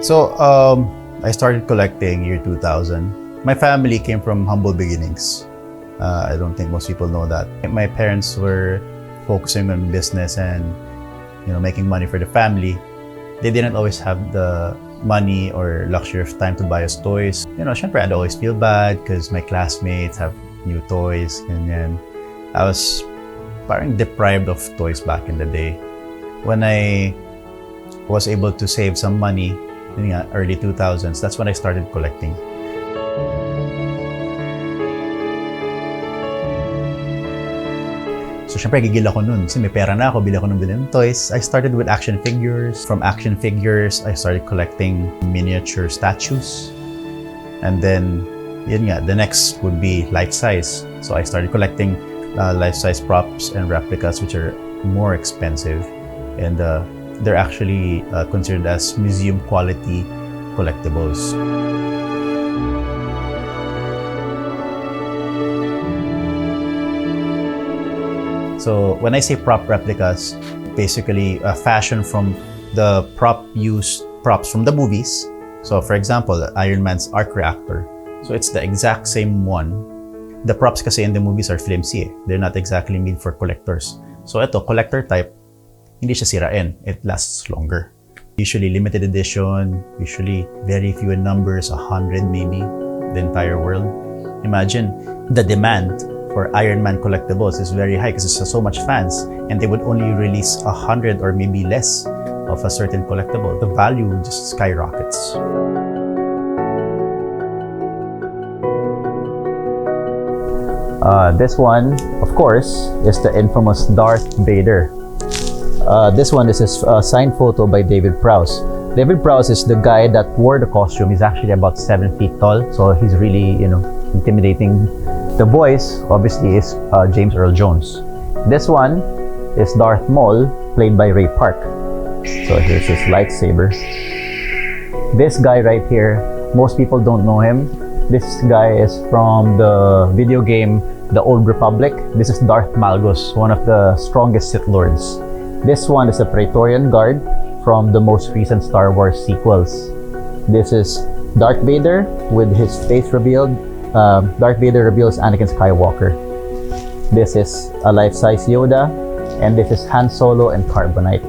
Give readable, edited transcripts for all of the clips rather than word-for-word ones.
I started collecting year 2000. My family came from humble beginnings. I don't think most people know that. My parents were focusing on business and making money for the family. They didn't always have the money or luxury of time to buy us toys. Syempre, I'd always feel bad because my classmates have new toys. Ganyan. I was parang deprived of toys back in the day. When I was able to save some money in the early 2000s, that's when I started collecting. So syempre, gigil ako nun. Kasi may pera na ako, bili ako ng toys. I started with action figures. From action figures, I started collecting miniature statues. And then, the next would be life-size. So I started collecting life-size props and replicas, which are more expensive. And they're actually considered as museum-quality collectibles. So when I say prop replicas, basically a fashion from the props from the movies. So for example, Iron Man's arc reactor. So it's the exact same one. The props kasi in the movies are flimsy. They're not exactly made for collectors. So ito, collector type, hindi siya sirain. It lasts longer. Usually limited edition, usually very few in numbers, 100 maybe, the entire world. Imagine the demand for Iron Man collectibles is very high because there's so much fans, and they would only release 100 or maybe less of a certain collectible. The value just skyrockets. This one, of course, is the infamous Darth Vader. This one is a signed photo by David Prowse. David Prowse is the guy that wore the costume. He's actually about 7 feet tall, so he's really, intimidating. The voice, obviously, is James Earl Jones. This one is Darth Maul, played by Ray Park. So here's his lightsaber. This guy right here, most people don't know him. This guy is from the video game The Old Republic. This is Darth Malgus, one of the strongest Sith Lords. This one is a Praetorian Guard from the most recent Star Wars sequels. This is Darth Vader with his face revealed. Darth Vader reveals Anakin Skywalker. This is a life-size Yoda, and this is Han Solo and Carbonite.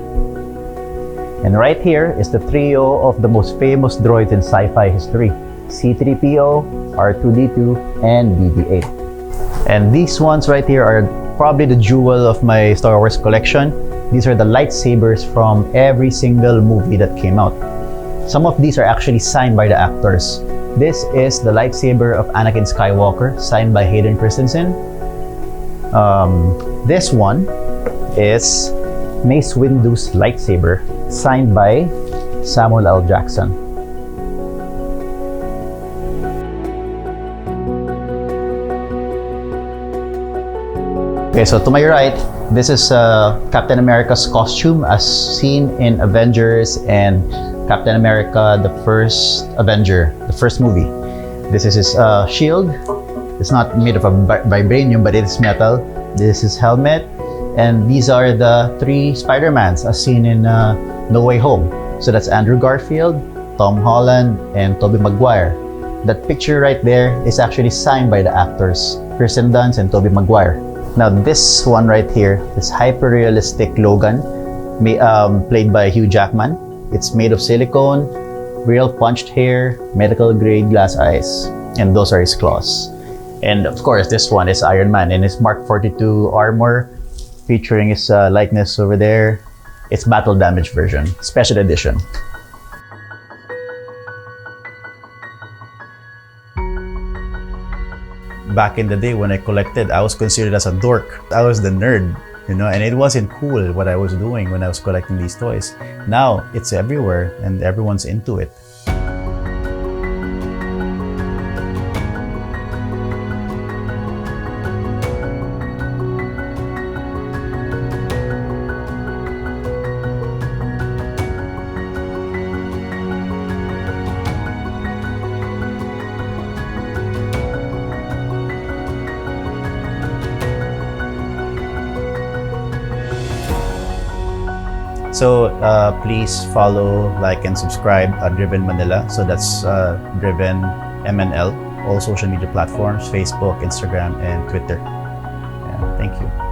And right here is the trio of the most famous droids in sci-fi history: C-3PO, R2-D2, and BB-8. And these ones right here are probably the jewel of my Star Wars collection. These are the lightsabers from every single movie that came out. Some of these are actually signed by the actors. This is the lightsaber of Anakin Skywalker, signed by Hayden Christensen. This one is Mace Windu's lightsaber, signed by Samuel L. Jackson. Okay, so to my right, this is Captain America's costume as seen in Avengers and Captain America, the first Avenger, the first movie. This is his shield. It's not made of a vibranium, but it is metal. This is his helmet. And these are the 3 Spider-Mans as seen in No Way Home. So that's Andrew Garfield, Tom Holland, and Tobey Maguire. That picture right there is actually signed by the actors, Kirsten Dunst and Tobey Maguire. Now this one right here is hyper-realistic Logan, played by Hugh Jackman. It's made of silicone, real punched hair, medical-grade glass eyes, and those are his claws. And of course, this one is Iron Man in his Mark 42 armor, featuring his likeness over there. It's battle damage version, special edition. Back in the day when I collected, I was considered as a dork. I was the nerd. And it wasn't cool what I was doing when I was collecting these toys. Now, it's everywhere and everyone's into it. So please follow, like, and subscribe at DrivenMNL. So that's DrivenMNL, all social media platforms, Facebook, Instagram, and Twitter. Yeah, thank you.